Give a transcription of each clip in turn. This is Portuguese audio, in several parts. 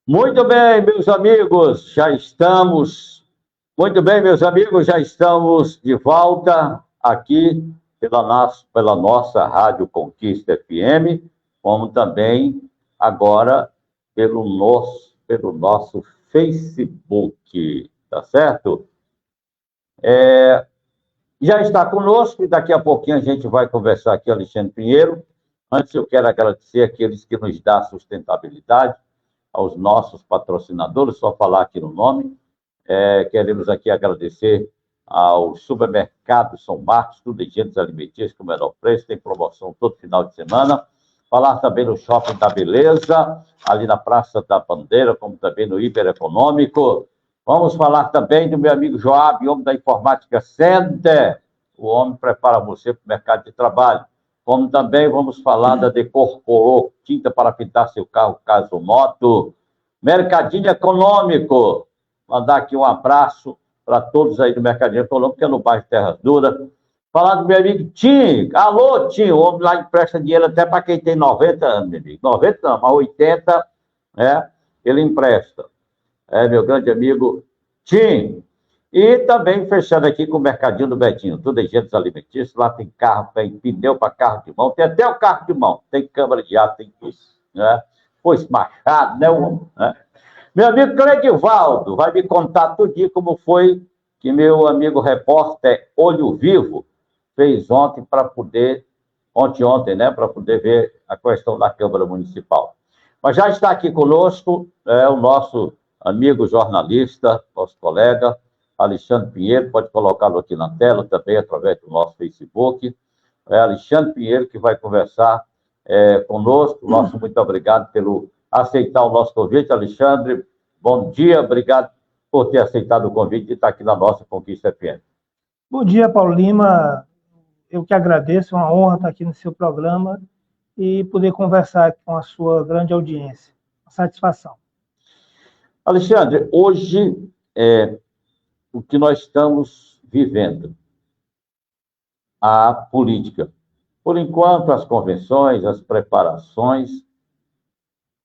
Muito bem, meus amigos, muito bem, meus amigos, já estamos de volta aqui pela nossa Rádio Conquista FM, como também agora pelo nosso Facebook, tá certo? Já está conosco e daqui a pouquinho a gente vai conversar aqui, Alexandre Pinheiro. Antes eu quero agradecer aqueles que nos dão sustentabilidade, aos nossos patrocinadores, só falar aqui no nome. Queremos aqui agradecer ao Supermercado São Marcos, tudo em gêneros alimentícios com o menor preço, tem promoção todo final de semana. Falar também no Shopping da Beleza, ali na Praça da Bandeira, como também no Hiper Econômico. Vamos falar também do meu amigo Joab, homem da Informática Center. O homem prepara você para o mercado de trabalho. Como também vamos falar da Decorporô, tinta para pintar seu carro, caso moto. Mercadinho Econômico. Mandar aqui um abraço para todos aí do Mercadinho Econômico, que é no bairro Terra Dura. Falar do meu amigo Tim. Alô, Tim, o homem lá empresta dinheiro até para quem tem 90 anos, meu amigo. 90 não, mas 80, né? Ele empresta. Meu grande amigo Tim. E também fechando aqui com o Mercadinho do Betinho, tudo em gêneros alimentícios, lá tem carro, tem pneu para carro de mão, tem até o carro de mão, tem câmara de ar, tem tudo, né? Pois Machado, né? Meu amigo Cledivaldo vai me contar tudinho como foi que meu amigo repórter Olho Vivo fez ontem, né, para poder ver a questão da Câmara Municipal. Mas já está aqui conosco o nosso amigo jornalista, nosso colega, Alexandre Pinheiro, pode colocá-lo aqui na tela também, através do nosso Facebook. Alexandre Pinheiro, que vai conversar conosco. Nosso muito obrigado pelo aceitar o nosso convite, Alexandre. Bom dia, obrigado por ter aceitado o convite e estar aqui na nossa Conquista FM. Bom dia, Paulo Lima. Eu que agradeço, é uma honra estar aqui no seu programa e poder conversar com a sua grande audiência. Uma satisfação. Alexandre, hoje o que nós estamos vivendo, a política. Por enquanto, as convenções, as preparações,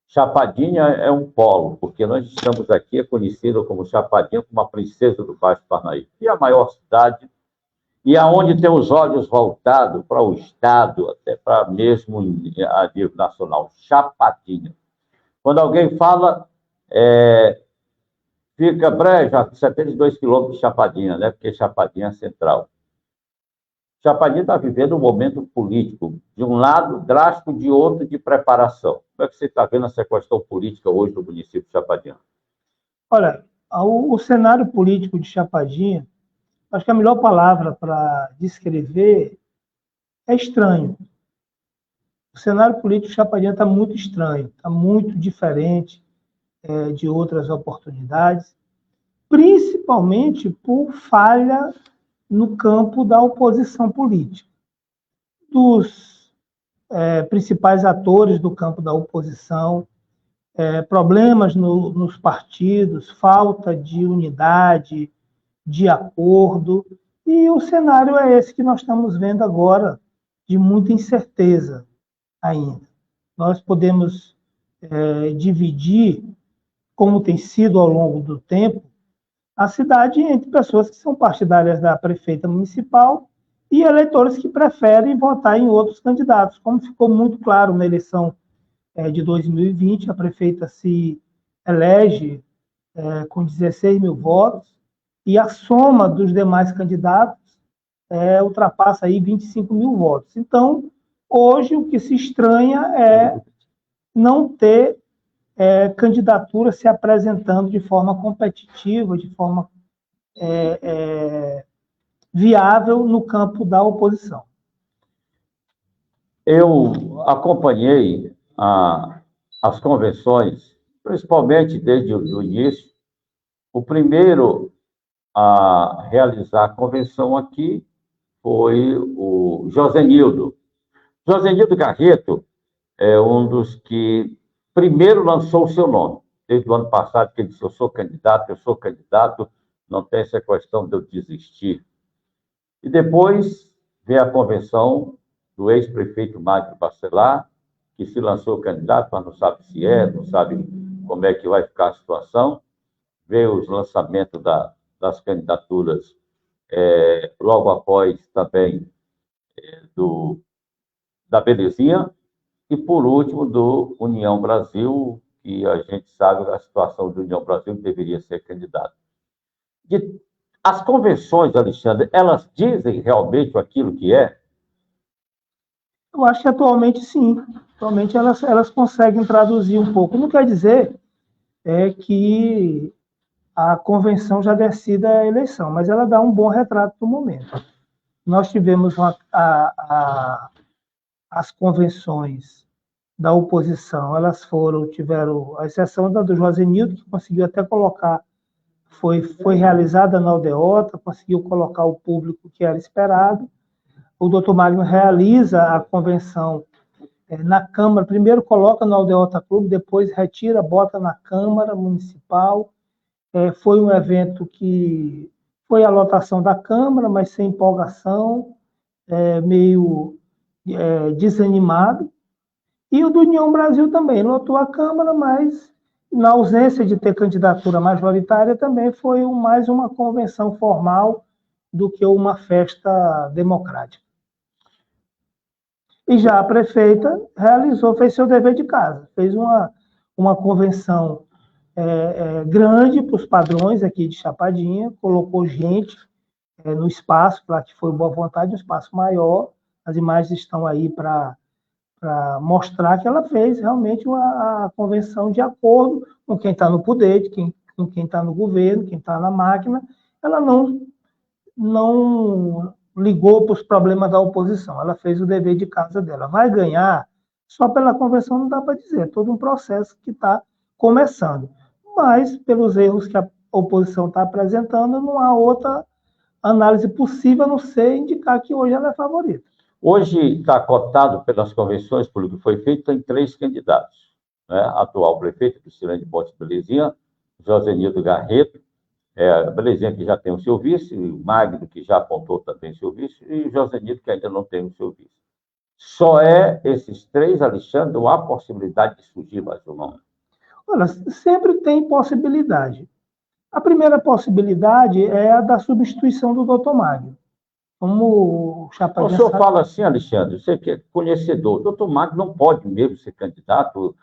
Chapadinha é um polo, porque nós estamos aqui, conhecido como Chapadinha, como a princesa do Baixo Parnaíba, e a maior cidade, e aonde tem os olhos voltados para o Estado, até para mesmo a nível nacional, Chapadinha. Quando alguém fala, fica brejo, a 72 quilômetros de Chapadinha, né? Porque Chapadinha é central. Chapadinha está vivendo um momento político, de um lado drástico, de outro de preparação. Como é que você está vendo essa questão política hoje no município de Chapadinha? Olha, o cenário político de Chapadinha, acho que a melhor palavra para descrever é estranho. O cenário político de Chapadinha está muito estranho, está muito diferente de outras oportunidades, principalmente por falha no campo da oposição política. Dos principais atores do campo da oposição, problemas nos partidos, falta de unidade, de acordo, e o cenário é esse que nós estamos vendo agora, de muita incerteza ainda. Nós podemos dividir, como tem sido ao longo do tempo, a cidade entre pessoas que são partidárias da prefeita municipal e eleitores que preferem votar em outros candidatos, como ficou muito claro na eleição de 2020, a prefeita se elege com 16 mil votos, e a soma dos demais candidatos ultrapassa aí 25 mil votos. Então, hoje, o que se estranha é não ter candidatura se apresentando de forma competitiva, de forma viável no campo da oposição. Eu acompanhei as convenções, principalmente desde o início. O primeiro a realizar a convenção aqui foi o Josenildo. Josenildo Garreto é um dos que primeiro lançou o seu nome. Desde o ano passado, que ele disse: eu sou candidato, não tem essa questão de eu desistir. E depois veio a convenção do ex-prefeito Magno Bacelar, que se lançou candidato, mas não sabe se não sabe como é que vai ficar a situação, ver os lançamentos das candidaturas logo após também da Belezinha, e, por último, do União Brasil, que a gente sabe a situação do União Brasil que deveria ser candidato. As convenções, Alexandre, elas dizem realmente aquilo que é? Eu acho que atualmente sim. Atualmente elas conseguem traduzir um pouco. Não quer dizer que a convenção já decida a eleição, mas ela dá um bom retrato do momento. Nós tivemos as convenções da oposição, elas tiveram a exceção da do Josenildo, que conseguiu até colocar, foi realizada na aldeota, conseguiu colocar o público que era esperado. O doutor Magno realiza a convenção na Câmara, primeiro coloca no Aldeota Clube, depois retira, bota na Câmara Municipal. Foi um evento que foi a lotação da Câmara, mas sem empolgação, meio desanimado. E o do União Brasil também lotou a Câmara, mas na ausência de ter candidatura majoritária também foi mais uma convenção formal do que uma festa democrática. E já a prefeita fez seu dever de casa, fez uma convenção grande para os padrões aqui de Chapadinha, colocou gente no espaço, lá que foi boa vontade, um espaço maior. As imagens estão aí para mostrar que ela fez realmente a convenção de acordo com quem está no poder, com quem está no governo, quem está na máquina. Ela não ligou para os problemas da oposição, ela fez o dever de casa dela. Vai ganhar? Só pela convenção não dá para dizer, é todo um processo que está começando. Mas, pelos erros que a oposição está apresentando, não há outra análise possível, a não ser indicar que hoje ela é favorita. Hoje está cotado pelas convenções, pelo que foi feito, tem 3 candidatos. Né? Atual prefeito, Cristiane Bote Belezinha, Josenildo Garreto, Belezinha, que já tem o seu vice, o Magno, que já apontou também o seu vice, e o Josenildo, que ainda não tem o seu vice. Só esses 3, Alexandre, ou há possibilidade de surgir mais um nome? Olha, sempre tem possibilidade. A primeira possibilidade é a da substituição do doutor Magno. Como o Chapadinha... O senhor fala assim, Alexandre, você que é conhecedor, o doutor Magno não pode mesmo ser candidato...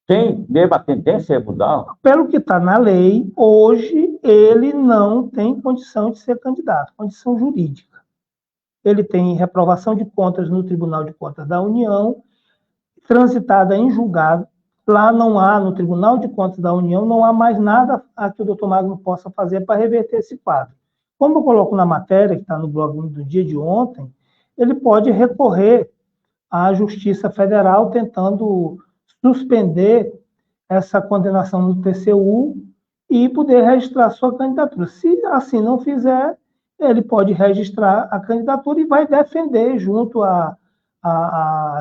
Tem mesmo a tendência a mudar? Pelo que está na lei, hoje ele não tem condição de ser candidato, condição jurídica. Ele tem reprovação de contas no Tribunal de Contas da União, transitada em julgado. Lá não há, no Tribunal de Contas da União, não há mais nada a que o doutor Magno possa fazer para reverter esse quadro. Como eu coloco na matéria, que está no blog do dia de ontem, ele pode recorrer à Justiça Federal tentando suspender essa condenação no TCU e poder registrar sua candidatura. Se assim não fizer, ele pode registrar a candidatura e vai defender junto à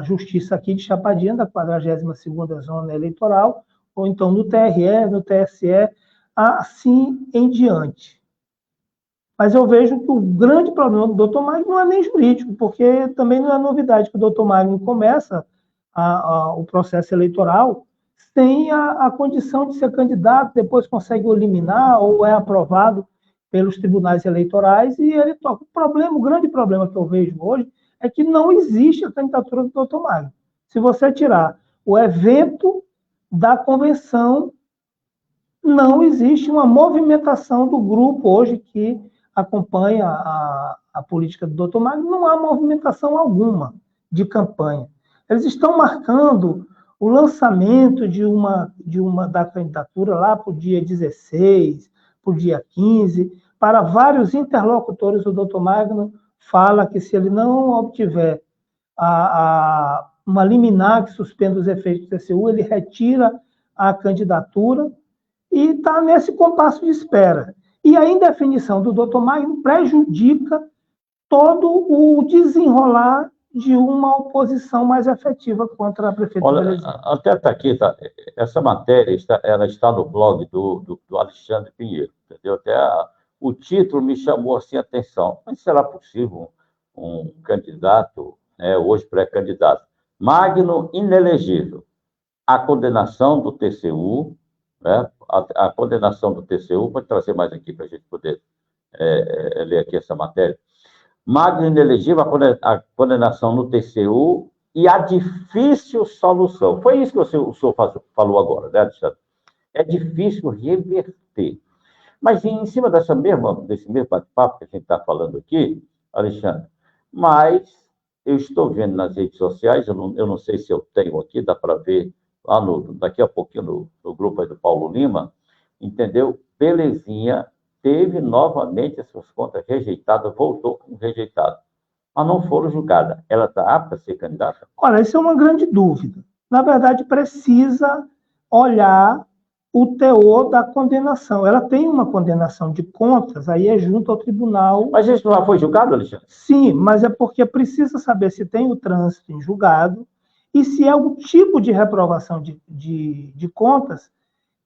Justiça aqui de Chapadinha, da 42ª Zona Eleitoral, ou então no TRE, no TSE, assim em diante. Mas eu vejo que o grande problema do doutor Magno não é nem jurídico, porque também não é novidade que o doutor Magno começa o processo eleitoral sem a condição de ser candidato, depois consegue eliminar ou é aprovado pelos tribunais eleitorais e ele toca. O grande problema que eu vejo hoje é que não existe a candidatura do doutor Magno. Se você tirar o evento da convenção, não existe uma movimentação do grupo hoje que acompanha a política do doutor Magno, não há movimentação alguma de campanha. Eles estão marcando o lançamento da candidatura lá para o dia 16, para o dia 15, para vários interlocutores. O doutor Magno fala que se ele não obtiver uma liminar que suspenda os efeitos do TCU, ele retira a candidatura e está nesse compasso de espera. E a indefinição do doutor Magno prejudica todo o desenrolar de uma oposição mais efetiva contra a prefeitura. Olha, até está aqui, essa matéria ela está no blog do Alexandre Pinheiro, entendeu? Até o título me chamou assim a atenção. Mas será possível um candidato, hoje pré-candidato, Magno inelegível? a condenação do TCU, né? A condenação do TCU, pode trazer mais aqui para a gente poder ler aqui essa matéria. Magno inelegível, a condenação no TCU e a difícil solução. Foi isso que o senhor falou agora, né, Alexandre? É difícil reverter. Mas em cima desse mesmo bate-papo que a gente está falando aqui, Alexandre, mas eu estou vendo nas redes sociais, eu não sei se eu tenho aqui, dá para ver lá daqui a pouquinho no grupo aí do Paulo Lima, entendeu? Belezinha teve novamente as suas contas rejeitadas, voltou como rejeitada, mas não foram julgadas. Ela está apta a ser candidata? Olha, isso é uma grande dúvida. Na verdade, precisa olhar o teor da condenação. Ela tem uma condenação de contas, aí é junto ao tribunal. Mas isso já foi julgado, Alexandre? Sim, mas é porque precisa saber se tem o trânsito em julgado e se é o tipo de reprovação de contas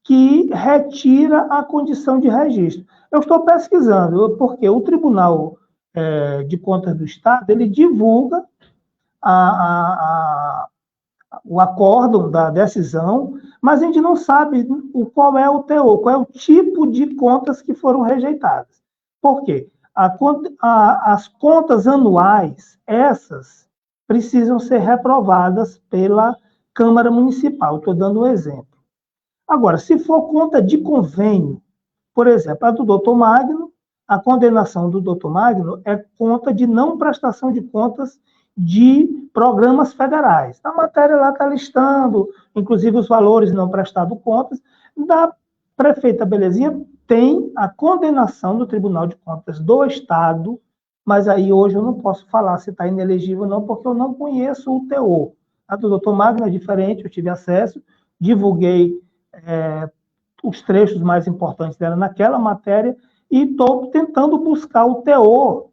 que retira a condição de registro. Eu estou pesquisando, porque o Tribunal de Contas do Estado, ele divulga o acórdão da decisão, mas a gente não sabe qual é o teor, qual é o tipo de contas que foram rejeitadas. Por quê? As contas anuais, essas, precisam ser reprovadas pela Câmara Municipal. Estou dando um exemplo. Agora, se for conta de convênio, por exemplo, a do Dr. Magno, a condenação do Dr. Magno é conta de não prestação de contas de programas federais. A matéria lá está listando, inclusive, os valores não prestados contas. Da prefeita Belezinha tem a condenação do Tribunal de Contas do Estado, mas aí hoje eu não posso falar se está inelegível ou não, porque eu não conheço o teor. A do Dr. Magno é diferente, eu tive acesso, divulguei os trechos mais importantes dela naquela matéria e estou tentando buscar o teor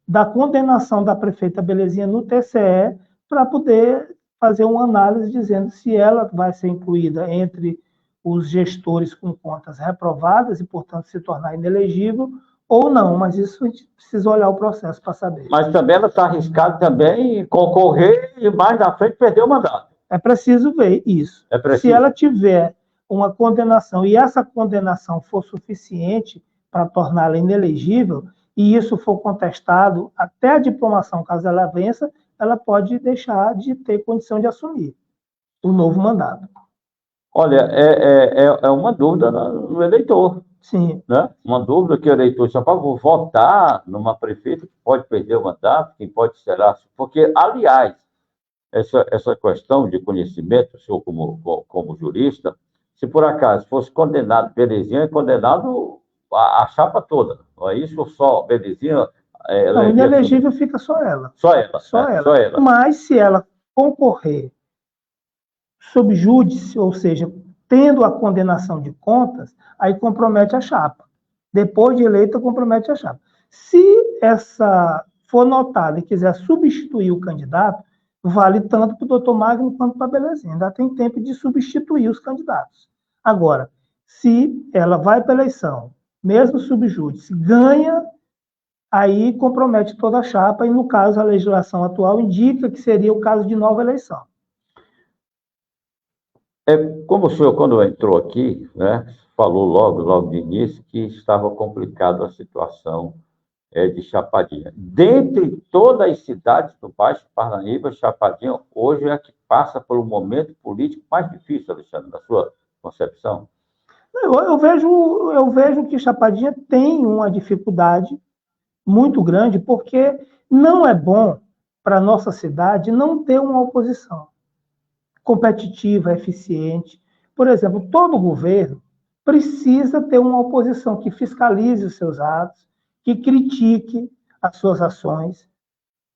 da condenação da prefeita Belezinha no TCE para poder fazer uma análise dizendo se ela vai ser incluída entre os gestores com contas reprovadas e, portanto, se tornar inelegível ou não, mas isso a gente precisa olhar o processo para saber. Mas também ela está arriscada também em concorrer e mais na frente perder o mandato. É preciso ver isso. É preciso. Se ela tiver uma condenação e essa condenação for suficiente para torná-la inelegível, e isso for contestado até a diplomação, caso ela vença, ela pode deixar de ter condição de assumir o novo mandato. Olha, é uma dúvida no eleitor. Sim. Né? Uma dúvida que o eleitor já pode votar numa prefeita que pode perder o mandato, quem pode será. Porque, aliás, essa questão de conhecimento, o senhor como jurista, se por acaso fosse condenado Belezinha, é condenado a chapa toda. Não é isso ou só Belezinha? Não, inelegível fica só ela. Só ela. Só ela. Mas se ela concorrer sob júdice, ou seja, tendo a condenação de contas, aí compromete a chapa. Depois de eleita, compromete a chapa. Se essa for notada e quiser substituir o candidato, vale tanto para o doutor Magno quanto para a Belezinha. Ainda tem tempo de substituir os candidatos. Agora, se ela vai para a eleição, mesmo sob júdice, ganha, aí compromete toda a chapa, e no caso a legislação atual indica que seria o caso de nova eleição. Como o senhor, quando entrou aqui, né, falou logo de início que estava complicada a situação de Chapadinha. Dentre todas as cidades do Baixo Parnaíba, Chapadinha hoje é a que passa por um momento político mais difícil, Alexandre, na sua concepção? Eu vejo que Chapadinha tem uma dificuldade muito grande, porque não é bom para a nossa cidade não ter uma oposição competitiva, eficiente. Por exemplo, todo governo precisa ter uma oposição que fiscalize os seus atos, que critique as suas ações.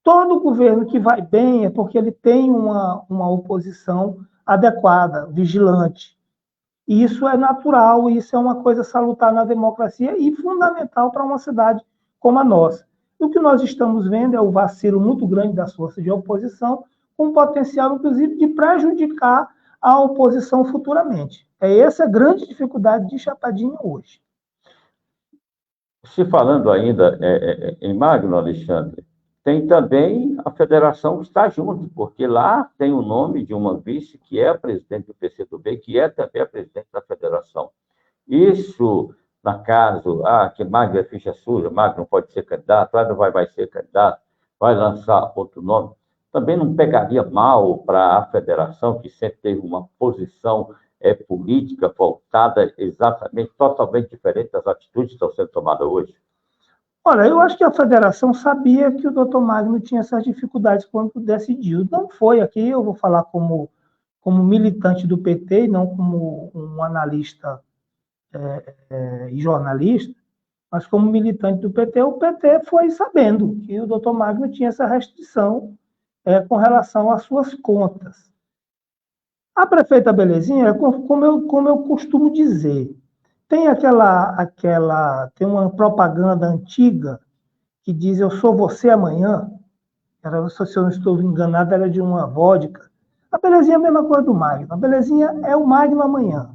Todo governo que vai bem é porque ele tem uma oposição adequada, vigilante. E isso é natural, isso é uma coisa salutar na democracia e fundamental para uma cidade como a nossa. E o que nós estamos vendo é o vacilo muito grande das forças de oposição, com potencial, inclusive, de prejudicar a oposição futuramente. Essa a grande dificuldade de Chapadinha hoje. Se falando ainda em Magno, Alexandre, tem também a federação que está junto, porque lá tem o nome de uma vice que é a presidente do PCdoB, que é também a presidente da federação. Isso, na caso, que Magno é ficha suja, Magno não pode ser candidato, não vai ser candidato, vai lançar outro nome, também não pegaria mal para a federação, que sempre teve uma posição política voltada exatamente, totalmente diferente das atitudes que estão sendo tomadas hoje? Olha, eu acho que a federação sabia que o doutor Magno tinha essas dificuldades quando decidiu. Não foi aqui, eu vou falar como militante do PT e não como um analista e jornalista, mas como militante do PT, o PT foi sabendo que o doutor Magno tinha essa restrição com relação às suas contas. A prefeita Belezinha, como eu costumo dizer, tem tem uma propaganda antiga que diz eu sou você amanhã, se eu não estou enganado, era de uma vodka. A Belezinha é a mesma coisa do Magno. A Belezinha é o Magno amanhã.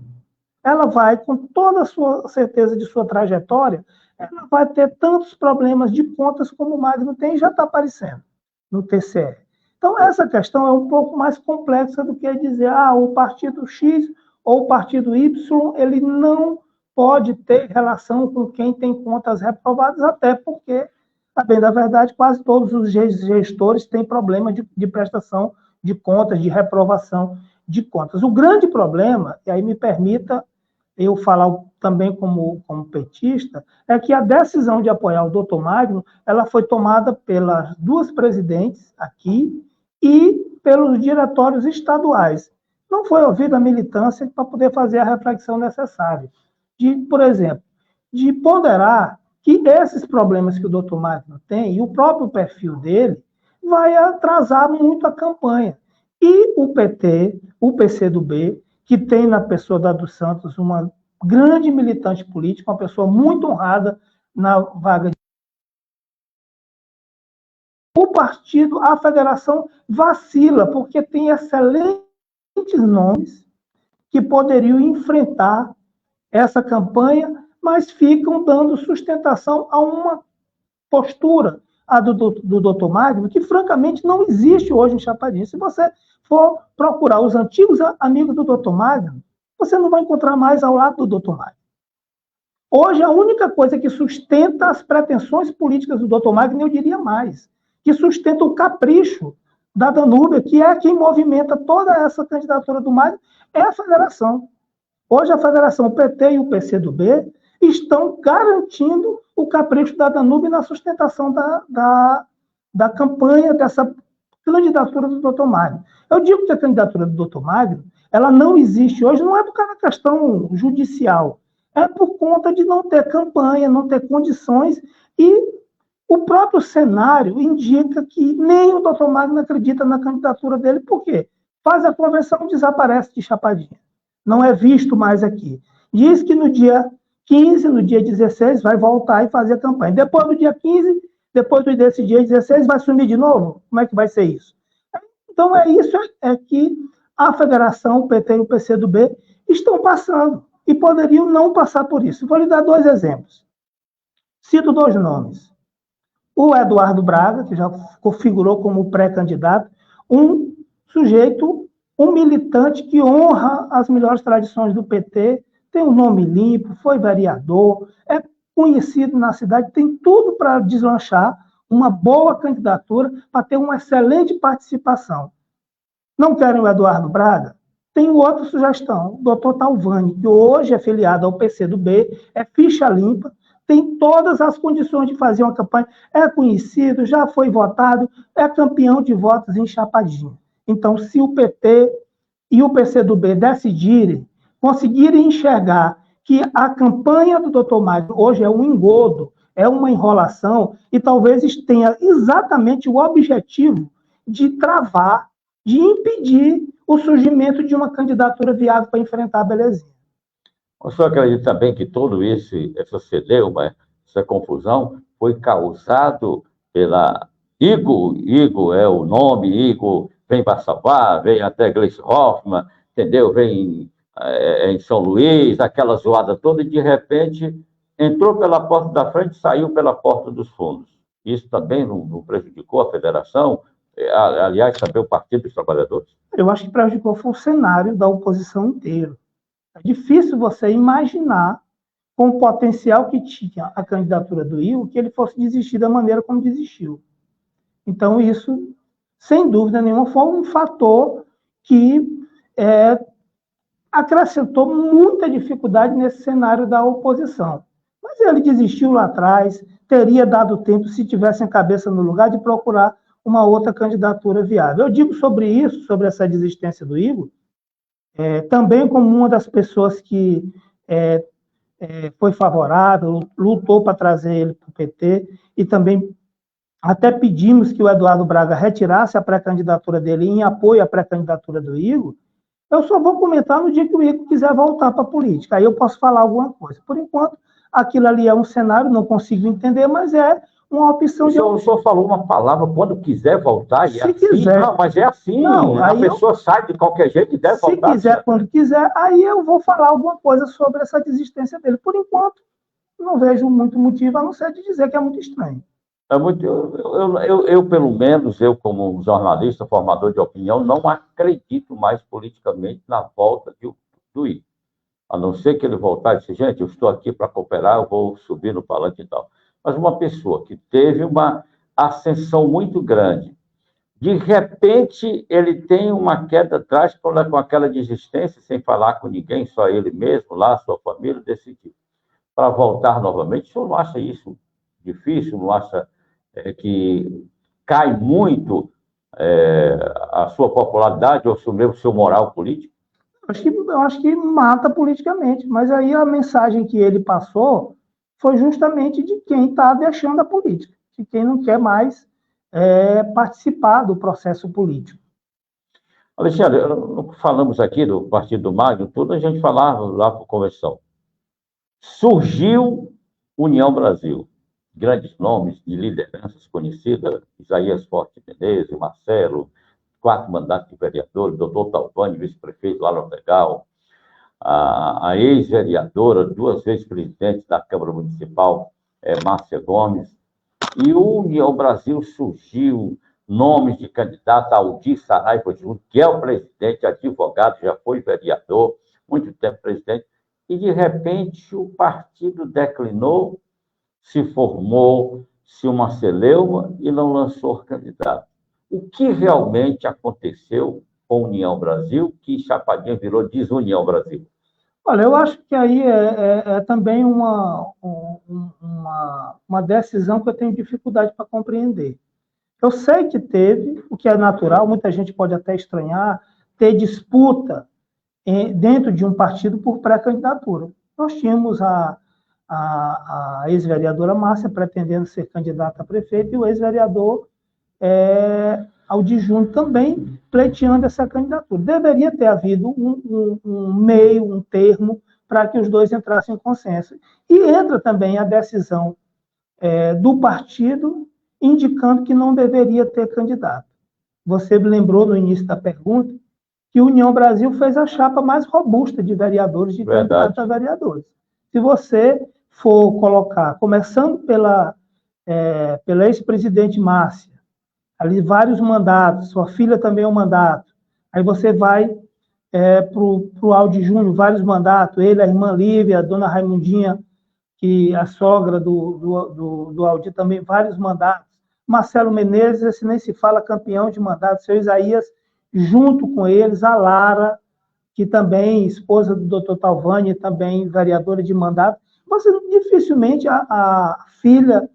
Ela vai, com toda a sua certeza de sua trajetória, ela vai ter tantos problemas de contas como o Magno tem e já está aparecendo no TCE. Então, essa questão é um pouco mais complexa do que dizer o partido X ou o partido Y, ele não pode ter relação com quem tem contas reprovadas, até porque, a bem da verdade, quase todos os gestores têm problema de prestação de contas, de reprovação de contas. O grande problema, e aí me permita eu falar também como petista, é que a decisão de apoiar o doutor Magno, ela foi tomada pelas duas presidentes aqui e pelos diretórios estaduais. Não foi ouvida a militância para poder fazer a reflexão necessária. Por exemplo, de ponderar que esses problemas que o doutor Magno tem, e o próprio perfil dele, vai atrasar muito a campanha. E o PT, o PCdoB, que tem na pessoa da dos Santos uma grande militante política, uma pessoa muito honrada na vaga de... O partido, a federação vacila, porque tem excelentes nomes que poderiam enfrentar essa campanha, mas ficam dando sustentação a uma postura, a do doutor Magno, que francamente não existe hoje em Chapadinho. Se você for procurar os antigos amigos do doutor Magno, você não vai encontrar mais ao lado do doutor Magno. Hoje, a única coisa que sustenta as pretensões políticas do doutor Magno, eu diria mais, que sustenta o capricho da Danúbia, que é quem movimenta toda essa candidatura do Magno, é a federação. Hoje, a federação, o PT e o PCdoB estão garantindo o capricho da Danúbia na sustentação da campanha dessa candidatura do doutor Magno. Eu digo que a candidatura do doutor Magno, ela não existe hoje, não é por causa da questão judicial, é por conta de não ter campanha, não ter condições, e o próprio cenário indica que nem o doutor Magno acredita na candidatura dele, por quê? Faz a convenção, desaparece de Chapadinha. Não é visto mais aqui. Diz que no dia 15, no dia 16, vai voltar e fazer a campanha. Depois do dia 15, depois desse dia 16, vai sumir de novo? Como é que vai ser isso? Então, isso que a federação, o PT e o PCdoB estão passando e poderiam não passar por isso. Vou lhe dar dois exemplos. Cito dois nomes. O Eduardo Braga, que já configurou como pré-candidato, um sujeito, um militante que honra as melhores tradições do PT, tem um nome limpo, foi vereador, é conhecido na cidade, tem tudo para deslanchar uma boa candidatura, para ter uma excelente participação. Não querem o Eduardo Braga? Tem outra sugestão, o doutor Talvani, que hoje é filiado ao PCdoB, é ficha limpa, tem todas as condições de fazer uma campanha, é conhecido, já foi votado, é campeão de votos em Chapadinha. Então, se o PT e o PCdoB decidirem, conseguirem enxergar que a campanha do doutor Magno hoje é um engodo, é uma enrolação, e talvez tenha exatamente o objetivo de travar, de impedir o surgimento de uma candidatura viável para enfrentar a Belezinha. O senhor acredita também que todo essa celeuma, essa confusão, foi causado pela Igor é o nome, Igor vem para salvar, vem até Gleice Hoffmann, entendeu? Vem em São Luís, aquela zoada toda, e de repente entrou pela porta da frente e saiu pela porta dos fundos. Isso também não prejudicou a federação? Aliás, também o Partido dos Trabalhadores? Eu acho que prejudicou foi o cenário da oposição inteiro. É difícil você imaginar, com o potencial que tinha a candidatura do Igor, que ele fosse desistir da maneira como desistiu. Então, isso, sem dúvida nenhuma, foi um fator que acrescentou muita dificuldade nesse cenário da oposição. Mas ele desistiu lá atrás, teria dado tempo, se tivesse a cabeça no lugar, de procurar uma outra candidatura viável. Eu digo sobre isso, sobre essa desistência do Igor, também como uma das pessoas que foi favorável, lutou para trazer ele para o PT, e também até pedimos que o Eduardo Braga retirasse a pré-candidatura dele em apoio à pré-candidatura do Igor. Eu só vou comentar no dia que o Igor quiser voltar para a política, aí eu posso falar alguma coisa. Por enquanto, aquilo ali é um cenário, não consigo entender, mas é uma opção O senhor falou uma palavra, quando quiser voltar, e se quiser. Não, mas é assim, não, a pessoa sai de qualquer jeito e deve voltar. Se quiser, quando quiser, aí eu vou falar alguma coisa sobre essa desistência dele. Por enquanto, não vejo muito motivo, a não ser de dizer que é muito estranho. Eu, pelo menos, eu como jornalista, formador de opinião, não acredito mais politicamente na volta do Igor. A não ser que ele voltar e dizer, gente, eu estou aqui para cooperar, eu vou subir no palanque e tal. Mas uma pessoa que teve uma ascensão muito grande, de repente ele tem uma queda drástica com aquela desistência, sem falar com ninguém, só ele mesmo, lá, sua família, decidiu. Para voltar novamente, o senhor não acha isso difícil? Não acha que cai muito a sua popularidade ou mesmo o seu moral político? Eu acho que mata politicamente, mas aí a mensagem que ele passou foi justamente de quem está deixando a política, de quem não quer mais participar do processo político. Alexandre, falamos aqui do Partido do Magno, tudo a gente falava lá para a convenção. Surgiu União Brasil, grandes nomes de lideranças conhecidas, Isaías Forte Menezes, Marcelo, 4 mandatos de vereador, doutor Talvani, vice-prefeito lá no Legal, a ex-vereadora, 2 vezes presidente da Câmara Municipal, Márcia Gomes, e o União Brasil surgiu nomes de candidato, Aldir Saraiva Júnior, que é o presidente, advogado, já foi vereador, muito tempo presidente, e de repente o partido declinou, se formou, se uma celeuma e não lançou candidato. O que realmente aconteceu com a União Brasil, que Chapadinha virou Desunião Brasil? Olha, eu acho que aí também uma decisão que eu tenho dificuldade para compreender. Eu sei que teve, o que é natural, muita gente pode até estranhar, ter disputa dentro de um partido por pré-candidatura. Nós tínhamos a ex-vereadora Márcia pretendendo ser candidata a prefeito e o ex-vereador Aldir Júnior também pleiteando essa candidatura. Deveria ter havido um meio, um termo, para que os dois entrassem em consenso. E entra também a decisão do partido indicando que não deveria ter candidato. Você me lembrou no início da pergunta que a União Brasil fez a chapa mais robusta de vereadores, de candidatos a vereadores. Se você for colocar, começando pela ex-presidente Márcia, ali vários mandatos, sua filha também é um mandato, aí você vai para o Aldir Júnior, vários mandatos, ele, a irmã Lívia, a dona Raimundinha, que a sogra do Aldir também, vários mandatos, Marcelo Menezes, esse nem se fala, campeão de mandatos, seu Isaías, junto com eles, a Lara, que também, esposa do doutor Talvani, também vereadora de mandato, mas dificilmente a filha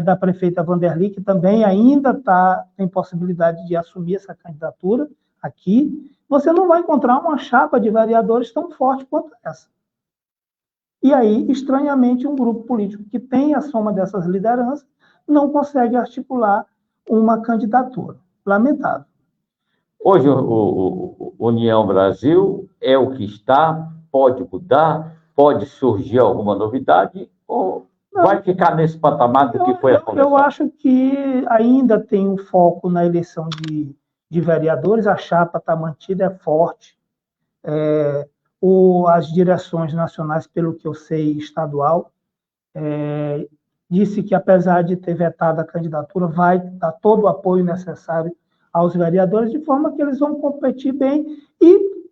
da prefeita Vanderly, que também ainda tem possibilidade de assumir essa candidatura aqui, você não vai encontrar uma chapa de vereadores tão forte quanto essa. E aí, estranhamente, um grupo político que tem a soma dessas lideranças não consegue articular uma candidatura. Lamentável. Hoje, o União Brasil é o que está, pode mudar, pode surgir alguma novidade, ou vai ficar nesse patamar do que foi a convenção? Eu acho que ainda tem um foco na eleição de vereadores, a chapa está mantida, é forte. As direções nacionais, pelo que eu sei, estadual, disse que, apesar de ter vetado a candidatura, vai dar todo o apoio necessário aos vereadores, de forma que eles vão competir bem e,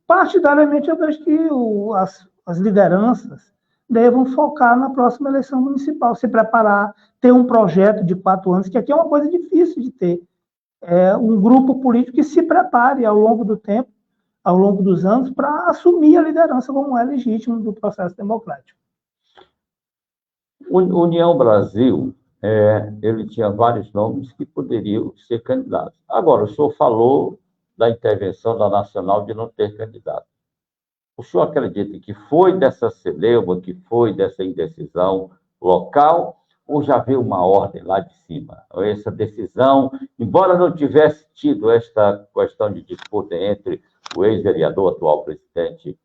partidariamente, eu vejo que as lideranças devam focar na próxima eleição municipal, se preparar, ter um projeto de 4 anos, que aqui é uma coisa difícil de ter, um grupo político que se prepare ao longo do tempo, ao longo dos anos, para assumir a liderança como é legítimo do processo democrático. União Brasil, ele tinha vários nomes que poderiam ser candidatos. Agora, o senhor falou da intervenção da Nacional de não ter candidato. O senhor acredita que foi dessa celeuma, que foi dessa indecisão local, ou já veio uma ordem lá de cima? Essa decisão, embora não tivesse tido esta questão de disputa entre o ex-vereador, atual presidente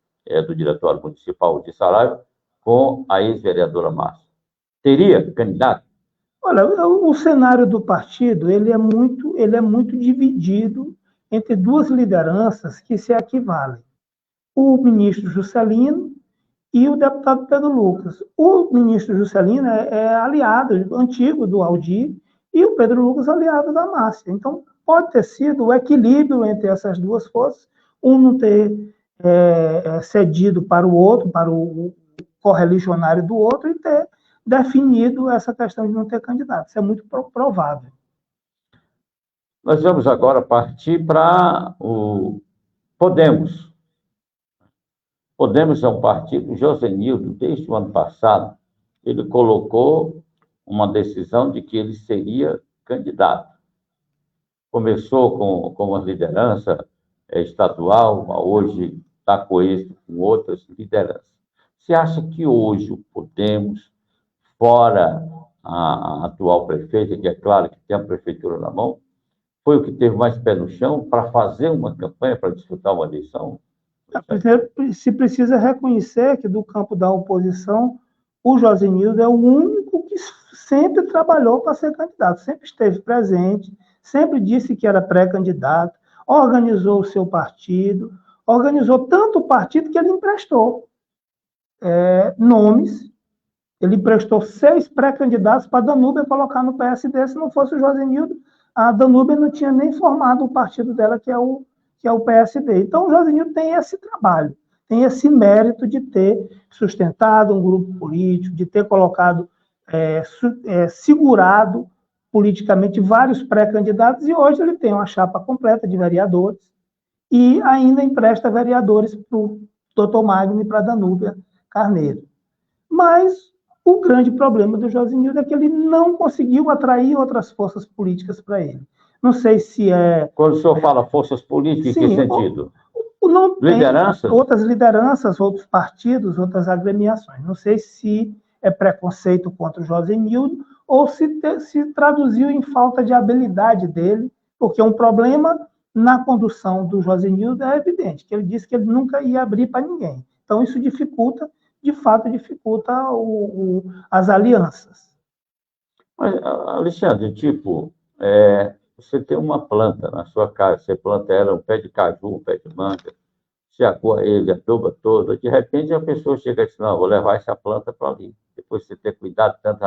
do Diretório Municipal de Saraiva, com a ex-vereadora Márcia, teria candidato? Olha, o cenário do partido ele é muito dividido entre duas lideranças que se equivalem. O ministro Juscelino e o deputado Pedro Lucas. O ministro Juscelino é aliado antigo do Aldir e o Pedro Lucas aliado da Márcia. Então, pode ter sido o equilíbrio entre essas duas forças, um não ter cedido para o outro, para o correligionário do outro, e ter definido essa questão de não ter candidato. Isso é muito provável. Nós vamos agora partir para o Podemos. Podemos é um partido, Josenildo, desde o ano passado, ele colocou uma decisão de que ele seria candidato. Começou com uma liderança estadual, hoje está coeso com outras lideranças. Você acha que hoje o Podemos, fora a atual prefeita, que é claro que tem a prefeitura na mão, foi o que teve mais pé no chão para fazer uma campanha, para disputar uma eleição? Se precisa reconhecer que, do campo da oposição, o Josenildo é o único que sempre trabalhou para ser candidato, sempre esteve presente, sempre disse que era pré-candidato, organizou o seu partido, organizou tanto o partido que ele emprestou nomes. Ele emprestou 6 pré-candidatos para a Danúbia colocar no PSD. Se não fosse o Josenildo, a Danúbia não tinha nem formado o partido dela, que é o PSD. Então, o Josenildo tem esse trabalho, tem esse mérito de ter sustentado um grupo político, de ter colocado, segurado politicamente vários pré-candidatos, e hoje ele tem uma chapa completa de vereadores e ainda empresta vereadores para o Dr. Magno e para a Danúbia Carneiro. Mas o grande problema do Josenildo é que ele não conseguiu atrair outras forças políticas para ele. Não sei se é... Quando o senhor fala forças políticas, em que sentido? Não tem lideranças? Outras lideranças, outros partidos, outras agremiações. Não sei se é preconceito contra o Josenildo ou se traduziu em falta de habilidade dele, porque um problema na condução do Josenildo é evidente, que ele disse que ele nunca ia abrir para ninguém. Então, isso dificulta, de fato, as alianças. Mas, Alexandre, você tem uma planta na sua casa, você planta ela, um pé de caju, um pé de manga, você acoa ele, aduba toda, de repente a pessoa chega e diz, não, vou levar essa planta para ali. Depois você ter cuidado tanto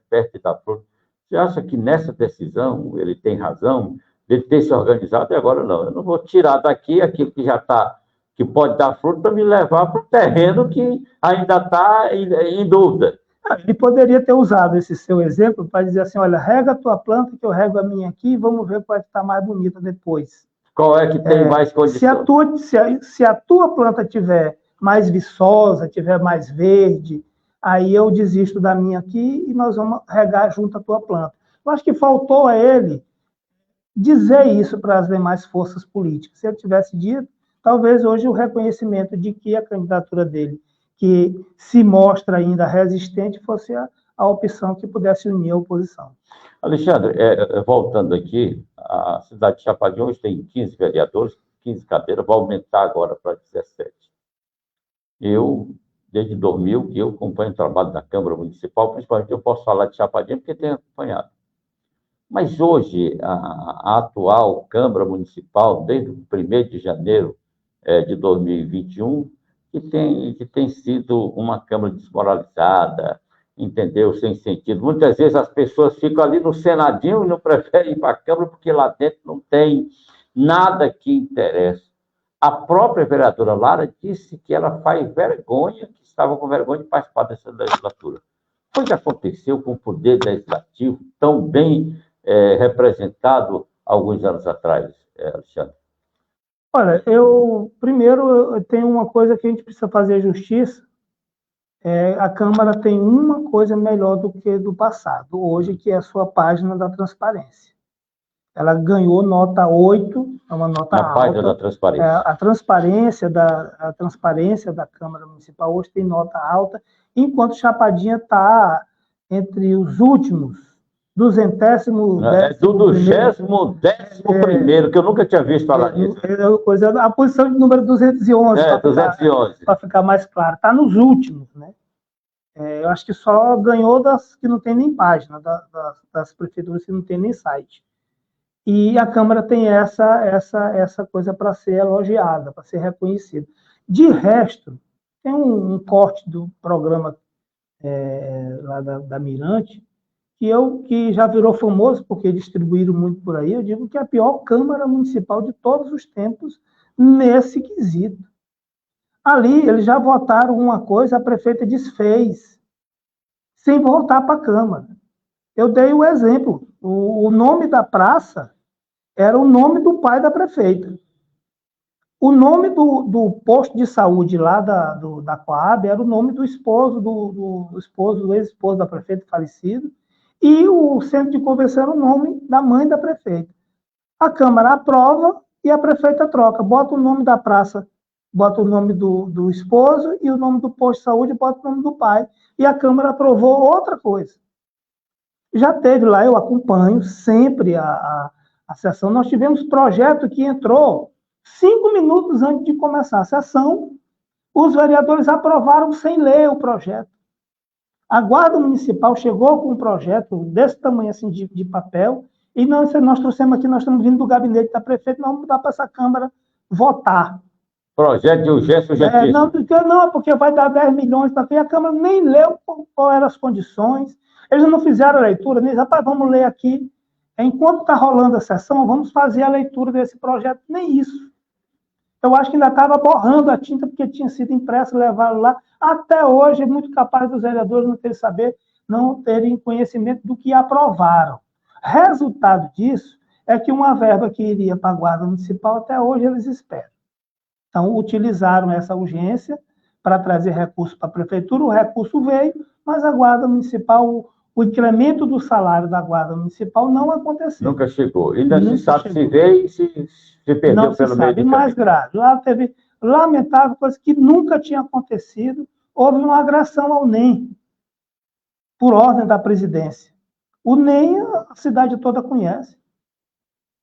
perto da fruta. Você acha que nessa decisão ele tem razão de ter se organizado? E agora não, eu não vou tirar daqui aquilo que já está, que pode dar fruto, para me levar para o terreno que ainda está em dúvida. Ele poderia ter usado esse seu exemplo para dizer assim, olha, rega a tua planta, que eu rego a minha aqui, e vamos ver qual é que está mais bonita depois. Qual é que tem mais condições? Se a tua planta tiver mais viçosa, tiver mais verde, aí eu desisto da minha aqui e nós vamos regar junto a tua planta. Eu acho que faltou a ele dizer isso para as demais forças políticas. Se ele tivesse dito, talvez hoje o reconhecimento de que a candidatura dele, que se mostra ainda resistente, fosse a opção que pudesse unir a oposição. Alexandre, voltando aqui, a cidade de Chapadinho hoje tem 15 vereadores, 15 cadeiras, vai aumentar agora para 17. Eu, desde 2000, que eu acompanho o trabalho da Câmara Municipal, principalmente eu posso falar de Chapadinho porque tenho acompanhado. Mas hoje, a atual Câmara Municipal, desde o 1º de janeiro de 2021, que tem sido uma Câmara desmoralizada, entendeu? Sem sentido. Muitas vezes as pessoas ficam ali no Senadinho e não preferem ir para a Câmara porque lá dentro não tem nada que interessa. A própria vereadora Lara disse que ela faz vergonha, que estava com vergonha de participar dessa legislatura. Foi o que aconteceu com o poder legislativo tão bem representado alguns anos atrás, Alexandre? Olha, primeiro eu tenho uma coisa que a gente precisa fazer justiça. A Câmara tem uma coisa melhor do que do passado, hoje, que é a sua página da transparência. Ela ganhou nota 8, é uma nota alta. Na página da transparência. A transparência da Câmara Municipal hoje tem nota alta, enquanto Chapadinha está entre os últimos, 200º. É do 211º, que eu nunca tinha visto falar nisso. A posição de número 211. 211. Para ficar mais claro. Está nos últimos, né? Eu acho que só ganhou das que não tem nem página, das prefeituras que não tem nem site. E a Câmara tem essa coisa para ser elogiada, para ser reconhecida. De resto, tem um corte do programa lá da Mirante, que já virou famoso, porque distribuíram muito por aí. Eu digo que é a pior Câmara Municipal de todos os tempos nesse quesito. Ali, eles já votaram uma coisa, a prefeita desfez, sem voltar para a Câmara. Eu dei o exemplo. O nome da praça era o nome do pai da prefeita. O nome do posto de saúde lá da Coab era o nome do esposo, do ex-esposo da prefeita falecido, e o centro de convenção era o nome da mãe da prefeita. A Câmara aprova e a prefeita troca. Bota o nome da praça, bota o nome do esposo, e o nome do posto de saúde bota o nome do pai. E a Câmara aprovou outra coisa. Já teve lá, eu acompanho sempre a sessão. Nós tivemos projeto que entrou 5 minutos antes de começar a sessão, os vereadores aprovaram sem ler o projeto. A Guarda Municipal chegou com um projeto desse tamanho assim de papel, e nós trouxemos aqui, nós estamos vindo do gabinete da prefeita, nós vamos dar para essa Câmara votar. Projeto de urgência urgentíssimo. Não, porque vai dar 10 milhões, e a Câmara nem leu qual eram as condições, eles não fizeram a leitura, nem rapaz, vamos ler aqui. Enquanto está rolando a sessão, vamos fazer a leitura desse projeto, nem isso. Eu acho que ainda estava borrando a tinta, porque tinha sido impresso e levado lá. Até hoje, é muito capaz dos vereadores não terem conhecimento do que aprovaram. Resultado disso é que uma verba que iria para a Guarda Municipal, até hoje eles esperam. Então, utilizaram essa urgência para trazer recurso para a Prefeitura, o recurso veio, mas a Guarda Municipal, o incremento do salário da Guarda Municipal não aconteceu. Nunca chegou. Ainda não se sabe se veio e se perdeu não pelo meio do caminho. Mais grave. Lá teve lamentável coisa que nunca tinha acontecido. Houve uma agressão ao NEM, por ordem da presidência. O NEM a cidade toda conhece.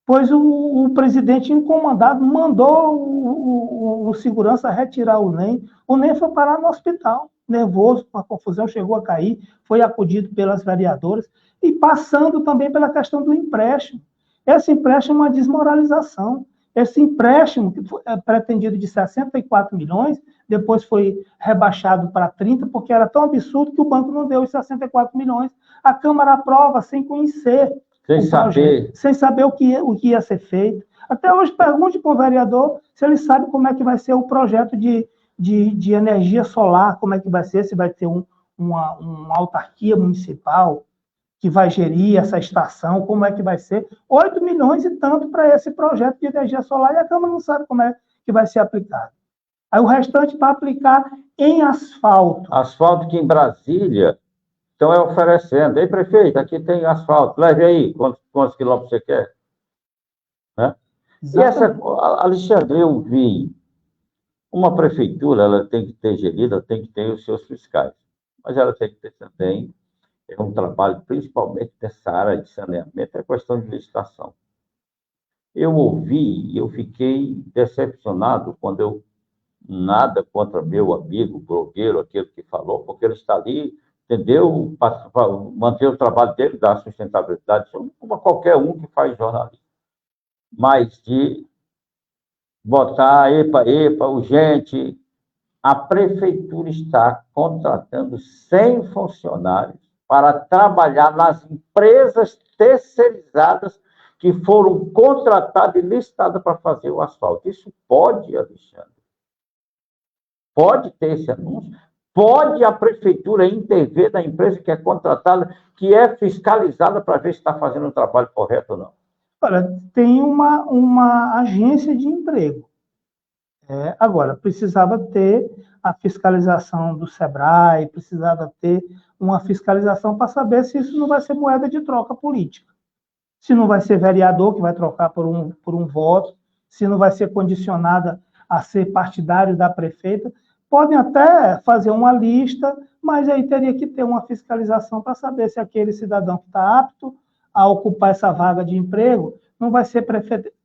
Pois o presidente incomodado mandou o segurança retirar o NEM. O NEM foi parar no hospital, nervoso, com a confusão, chegou a cair, foi acudido pelas vereadoras, e passando também pela questão do empréstimo. Esse empréstimo é uma desmoralização. Esse empréstimo, que foi pretendido de 64 milhões, depois foi rebaixado para 30, porque era tão absurdo que o banco não deu os 64 milhões. A Câmara aprova sem conhecer. Sem saber o que ia ser feito. Até hoje, pergunte para o vereador se ele sabe como é que vai ser o projeto de energia solar, como é que vai ser, se vai ter uma autarquia municipal que vai gerir essa estação, como é que vai ser. 8 milhões e tanto para esse projeto de energia solar, e a Câmara não sabe como é que vai ser aplicado. Aí o restante para aplicar em asfalto. Asfalto que em Brasília estão oferecendo. Ei, prefeito, aqui tem asfalto, leve aí, quantos quilômetros você quer? Né? E Alexandre, eu vi, uma prefeitura, ela tem que ter gerida, tem que ter os seus fiscais, mas ela tem que ter também um trabalho, principalmente nessa área de saneamento, é questão de licitação. Eu ouvi e eu fiquei decepcionado quando eu, nada contra meu amigo blogueiro, aquele que falou, porque ele está ali, entendeu? Para manter o trabalho dele, dar sustentabilidade, como qualquer um que faz jornalismo. Mas de botar epa, urgente, a prefeitura está contratando 100 funcionários para trabalhar nas empresas terceirizadas que foram contratadas e listadas para fazer o asfalto. Isso pode, Alexandre? Pode ter esse anúncio? Pode a prefeitura intervir na empresa que é contratada, que é fiscalizada para ver se está fazendo o trabalho correto ou não? Olha, tem uma agência de emprego. Agora, precisava ter a fiscalização do SEBRAE, precisava ter uma fiscalização para saber se isso não vai ser moeda de troca política. Se não vai ser vereador que vai trocar por um voto, se não vai ser condicionada a ser partidário da prefeita. Podem até fazer uma lista, mas aí teria que ter uma fiscalização para saber se aquele cidadão que está apto a ocupar essa vaga de emprego não vai ser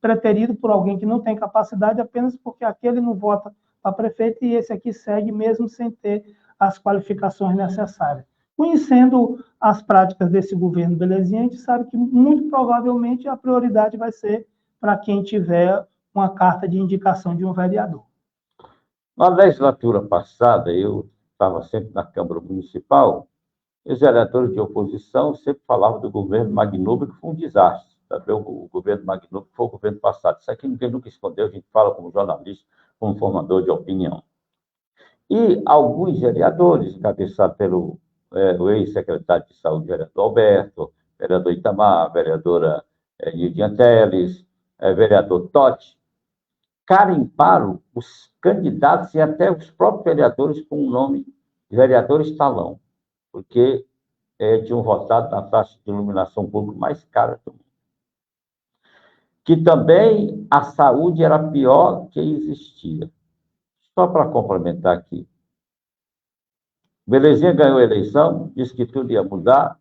preterido por alguém que não tem capacidade apenas porque aquele não vota para prefeito e esse aqui segue mesmo sem ter as qualificações necessárias. Conhecendo as práticas desse governo belezinha, a gente sabe que muito provavelmente a prioridade vai ser para quem tiver uma carta de indicação de um vereador. Na legislatura passada, eu estava sempre na Câmara Municipal, e os vereadores de oposição sempre falavam do governo Magnuba, que foi um desastre. Também o governo Magnuba foi o governo passado. Isso aqui ninguém nunca escondeu, a gente fala como jornalista, como formador de opinião. E alguns vereadores, encabeçados pelo o ex-secretário de Saúde, vereador Alberto, vereador Itamar, vereadora Nildinha Teles, vereador Totti, carimbaram os candidatos e até os próprios vereadores com o nome de vereadores talão, porque tinham votado na taxa de iluminação pública mais cara do mundo. Que também a saúde era a pior que existia. Só para complementar aqui. Belezinha ganhou a eleição, disse que tudo ia mudar.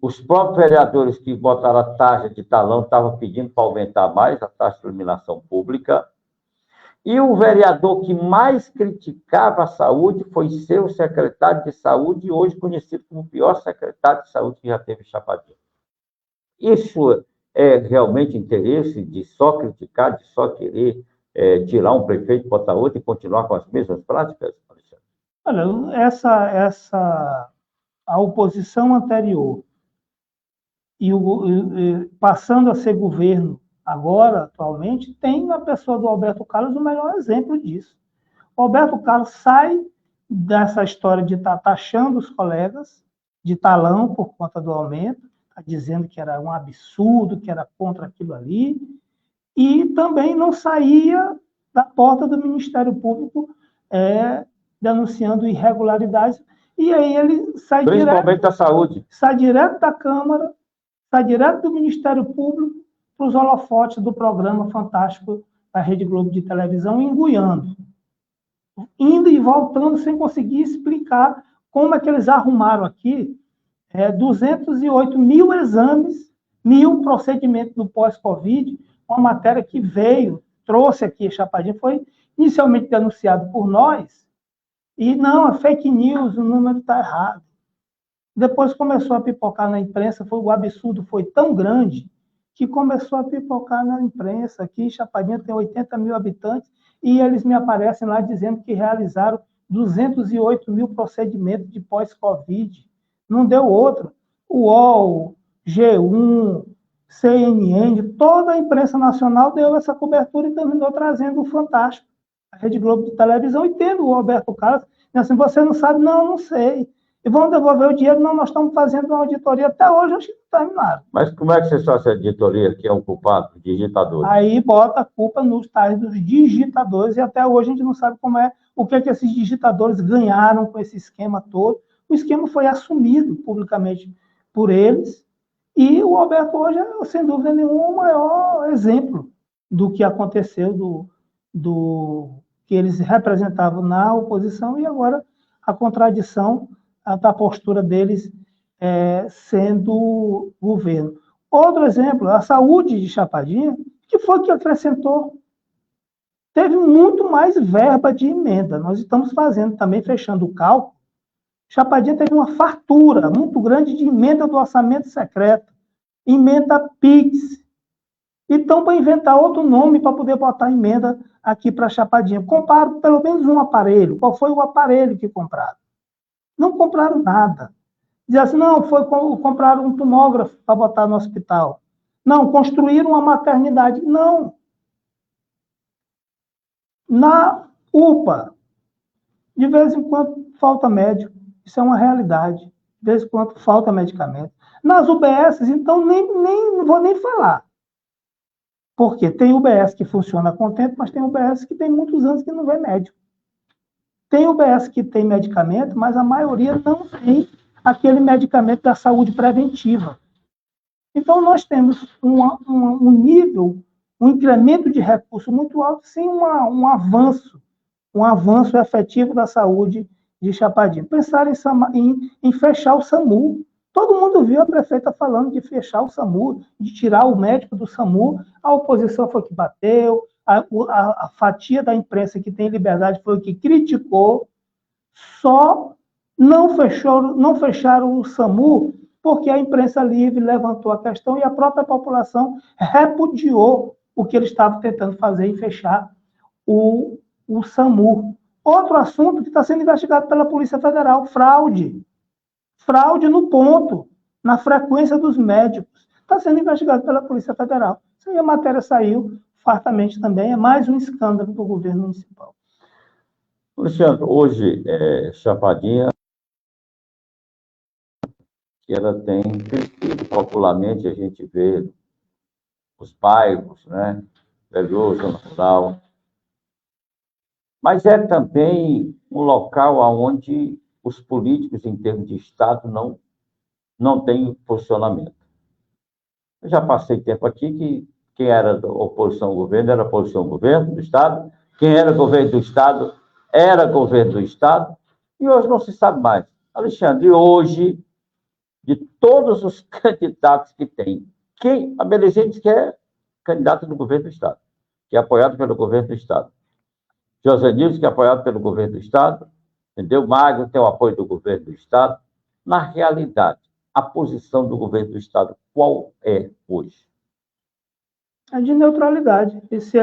Os próprios vereadores que botaram a taxa de talão estavam pedindo para aumentar mais a taxa de iluminação pública. E o vereador que mais criticava a saúde foi seu secretário de saúde, hoje conhecido como o pior secretário de saúde que já teve em Chapadinha. Isso é realmente interesse de só criticar, de só querer tirar um prefeito, botar outro e continuar com as mesmas práticas, Alexandre? Olha, a oposição anterior e passando a ser governo agora, atualmente, tem na pessoa do Alberto Carlos o melhor exemplo disso. O Alberto Carlos sai dessa história de estar taxando os colegas de talão por conta do aumento, tá dizendo que era um absurdo, que era contra aquilo ali, e também não saía da porta do Ministério Público denunciando irregularidades, e aí ele sai principalmente da saúde. Sai direto da Câmara, sai direto do Ministério Público para os holofotes do programa fantástico da Rede Globo de televisão, enguiando, indo e voltando sem conseguir explicar como é que eles arrumaram aqui 208 mil exames, 1.000 procedimentos do pós-Covid, uma matéria que trouxe aqui a Chapadinha, foi inicialmente denunciado por nós, e não, é fake news, o número está errado. Depois começou a pipocar na imprensa, o absurdo foi tão grande que começou a pipocar na imprensa. Aqui Chapadinha tem 80 mil habitantes e eles me aparecem lá dizendo que realizaram 208 mil procedimentos de pós-Covid. Não deu outro. O UOL, G1, CNN, toda a imprensa nacional deu essa cobertura e terminou trazendo o Fantástico, a Rede Globo de televisão, e tendo o Alberto Carlos, assim, você não sabe? Não sei. E vão devolver o dinheiro? Não, nós estamos fazendo uma auditoria. Até hoje, acho que não terminaram. Mas como é que você faz essa auditoria que é o culpado, digitador? Aí bota a culpa nos tais dos digitadores, e até hoje a gente não sabe o que esses digitadores ganharam com esse esquema todo. O esquema foi assumido publicamente por eles, e o Alberto hoje é, sem dúvida nenhuma, o maior exemplo do que aconteceu, do que eles representavam na oposição, e agora a contradição da postura deles sendo governo. Outro exemplo, a saúde de Chapadinha, que foi que acrescentou. Teve muito mais verba de emenda. Nós estamos fazendo também, fechando o cálculo. Chapadinha teve uma fartura muito grande de emenda do orçamento secreto, emenda PIX, E estão para inventar outro nome para poder botar emenda aqui para Chapadinha. Compraram pelo menos um aparelho. Qual foi o aparelho que compraram? Não compraram nada. Diz assim, não, compraram um tomógrafo para botar no hospital. Não, construíram uma maternidade. Não. Na UPA, de vez em quando falta médico. Isso é uma realidade. De vez em quando falta medicamento. Nas UBS, então, não vou nem falar. Porque tem UBS que funciona contente, mas tem UBS que tem muitos anos que não vê médico. Tem UBS que tem medicamento, mas a maioria não tem aquele medicamento da saúde preventiva. Então, nós temos um nível, um incremento de recurso muito alto, sem um avanço efetivo da saúde de Chapadinha. Pensar em fechar o SAMU. Todo mundo viu a prefeita falando de fechar o SAMU, de tirar o médico do SAMU. A oposição foi que bateu, a fatia da imprensa que tem liberdade foi o que criticou. Só não fecharam o SAMU porque a imprensa livre levantou a questão e a própria população repudiou o que eles estavam tentando fazer em fechar o SAMU. Outro assunto que está sendo investigado pela Polícia Federal, fraude. Fraude no ponto, na frequência dos médicos. Está sendo investigado pela Polícia Federal. Isso aí a matéria saiu fartamente também. É mais um escândalo do governo municipal. Luciano, hoje, Chapadinha, que ela tem crescido popularmente, a gente vê os bairros, né? Veloso, Natural. Mas é também um local onde os políticos, em termos de Estado, não têm posicionamento. Eu já passei tempo aqui que quem era oposição ao governo era oposição ao governo do Estado, quem era governo do Estado era governo do Estado, e hoje não se sabe mais. Alexandre, hoje, de todos os candidatos que tem, a Belezinha diz que é candidato do governo do Estado, que é apoiado pelo governo do Estado. José Nilson, que é apoiado pelo governo do Estado, entendeu? Magno tem o apoio do governo do Estado. Na realidade, a posição do governo do Estado, qual é hoje? É de neutralidade. E se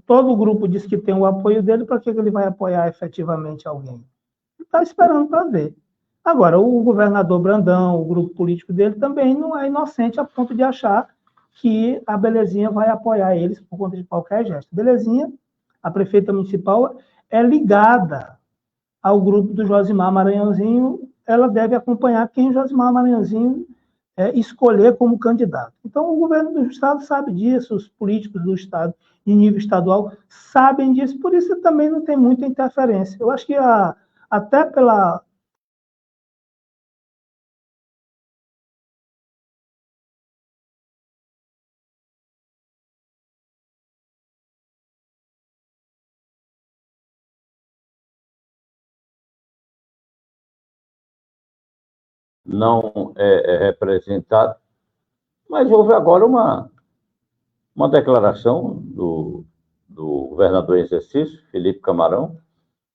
todo o grupo diz que tem o apoio dele, para que ele vai apoiar efetivamente alguém? Ele está esperando para ver. Agora, o governador Brandão, o grupo político dele, também não é inocente a ponto de achar que a Belezinha vai apoiar eles por conta de qualquer gesto. Belezinha, a prefeita municipal, é ligada ao grupo do Josimar Maranhãozinho, ela deve acompanhar quem o Josimar Maranhãozinho escolher como candidato. Então, o governo do Estado sabe disso, os políticos do Estado, de nível estadual, sabem disso, por isso também não tem muita interferência. Eu acho que até pela... Não é representado, mas houve agora uma declaração do governador em exercício, Felipe Camarão,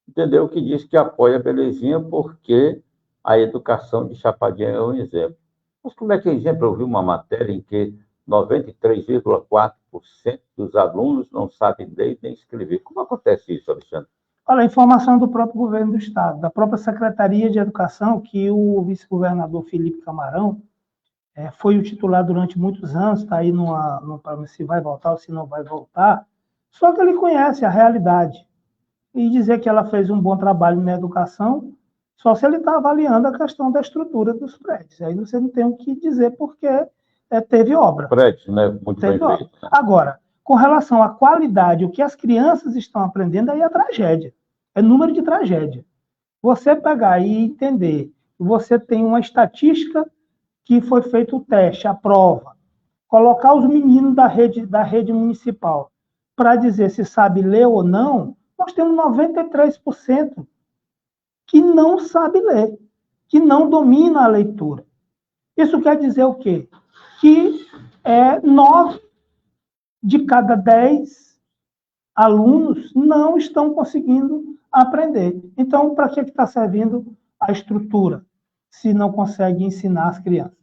entendeu, que diz que apoia a Belezinha porque a educação de Chapadinha é um exemplo. Mas como é que é exemplo? Eu vi uma matéria em que 93,4% dos alunos não sabem ler nem escrever. Como acontece isso, Alexandre? Olha, a informação do próprio governo do Estado, da própria Secretaria de Educação, que o vice-governador Felipe Camarão foi o titular durante muitos anos, está aí se vai voltar ou se não vai voltar, só que ele conhece a realidade. E dizer que ela fez um bom trabalho na educação, só se ele está avaliando a questão da estrutura dos prédios. Aí você não tem o que dizer, porque teve obra. Prédios, né? Muito bem feito. Né? Agora, com relação à qualidade, o que as crianças estão aprendendo, aí é tragédia. É número de tragédia. Você pegar e entender que você tem uma estatística que foi feito o teste, a prova, colocar os meninos da rede municipal para dizer se sabe ler ou não, nós temos 93% que não sabe ler, que não domina a leitura. Isso quer dizer o quê? Que 9 de cada 10 alunos não estão conseguindo aprender. Então, para que está servindo a estrutura, se não consegue ensinar as crianças?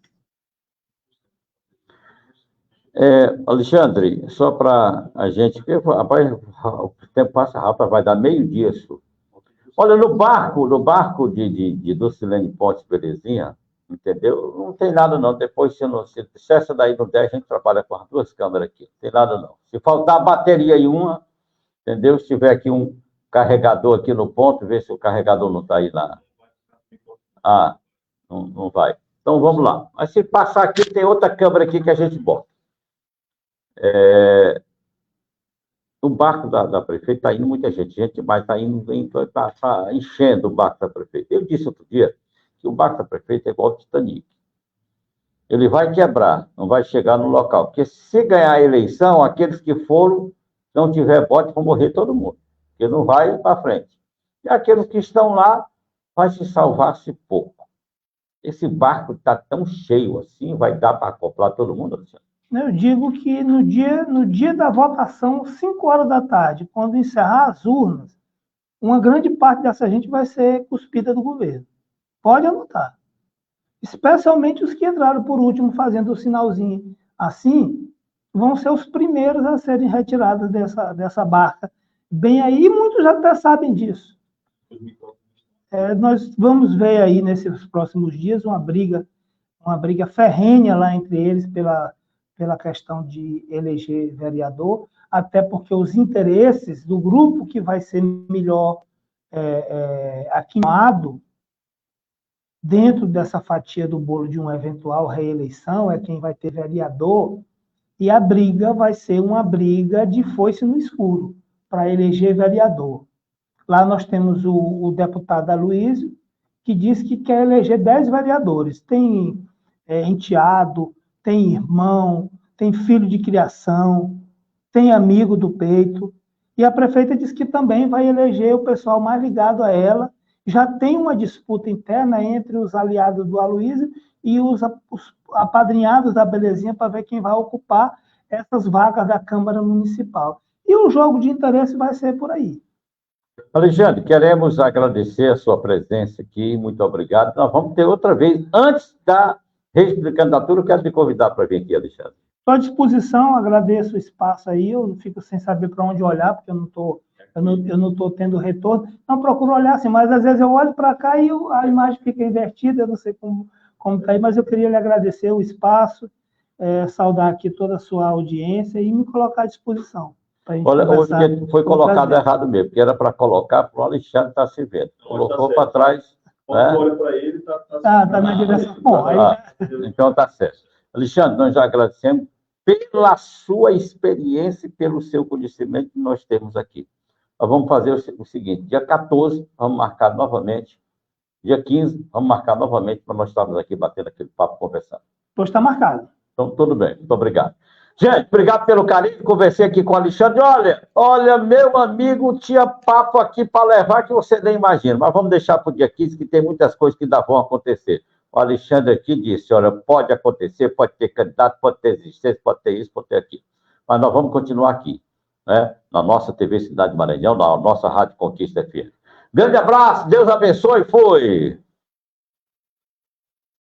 Alexandre, só para a gente... Rapaz, o tempo passa rápido, vai dar meio-dia, senhor. Olha, no barco de Dulcilene Pontes Belezinha, entendeu? Não tem nada, não. Depois, se essa daí não der, a gente trabalha com as duas câmeras aqui. Não tem nada, não. Se faltar bateria em uma, entendeu? Se tiver aqui um carregador aqui no ponto, vê se o carregador não está aí lá. Ah, não vai. Então, vamos lá. Mas se passar aqui, tem outra câmera aqui que a gente bota. O barco da prefeita está indo muita gente, mas está enchendo o barco da prefeita. Eu disse outro dia que o barco da prefeita é igual ao Titanic. Ele vai quebrar, não vai chegar no local. Porque se ganhar a eleição, aqueles que foram, não tiver bote, vão morrer todo mundo. Porque não vai para frente. E aqueles que estão lá, vai se salvar-se pouco. Esse barco está tão cheio assim, vai dar para acoplar todo mundo, Alexandre? Eu digo que no dia da votação, 5 horas da tarde, quando encerrar as urnas, uma grande parte dessa gente vai ser cuspida do governo. Pode anotar. Especialmente os que entraram por último fazendo o sinalzinho assim, vão ser os primeiros a serem retirados dessa barca. Bem aí, muitos já até sabem disso. Nós vamos ver aí nesses próximos dias uma briga ferrenha lá entre eles pela questão de eleger vereador, até porque os interesses do grupo que vai ser melhor aquimado dentro dessa fatia do bolo de uma eventual reeleição é quem vai ter vereador, e a briga vai ser uma briga de foice no escuro para eleger vereador. Lá nós temos o deputado Aloysio, que diz que quer eleger 10 vereadores. Tem enteado, tem irmão, tem filho de criação, tem amigo do peito. E a prefeita diz que também vai eleger o pessoal mais ligado a ela. Já tem uma disputa interna entre os aliados do Aloysio e os apadrinhados da Belezinha para ver quem vai ocupar essas vagas da Câmara Municipal. E o jogo de interesse vai ser por aí. Alexandre, queremos agradecer a sua presença aqui, muito obrigado. Nós vamos ter outra vez, antes da candidatura, eu quero te convidar para vir aqui, Alexandre. Estou à disposição, agradeço o espaço aí, eu não fico sem saber para onde olhar, porque eu não estou tendo retorno. Não procuro olhar assim, mas às vezes eu olho para cá e a imagem fica invertida, eu não sei como está aí, mas eu queria lhe agradecer o espaço, saudar aqui toda a sua audiência e me colocar à disposição. Olha, hoje foi colocado errado mesmo, porque era para colocar para o Alexandre estar se vendo. Colocou para trás. Quando olha para ele, está na direção. Bom, então está certo. Alexandre, nós já agradecemos pela sua experiência e pelo seu conhecimento que nós temos aqui. Nós vamos fazer o seguinte: dia 14, vamos marcar novamente. Dia 15, vamos marcar novamente para nós estarmos aqui batendo aquele papo, conversando. Pois está marcado. Então, tudo bem. Muito obrigado. Gente, obrigado pelo carinho. Conversei aqui com o Alexandre. Olha, meu amigo, tinha papo aqui para levar que você nem imagina. Mas vamos deixar para o dia 15, que tem muitas coisas que ainda vão acontecer. O Alexandre aqui disse, olha, pode acontecer, pode ter candidato, pode ter existência, pode ter isso, pode ter aquilo. Mas nós vamos continuar aqui, né? Na nossa TV Cidade Maranhão, na nossa Rádio Conquista FM. Grande abraço, Deus abençoe, fui!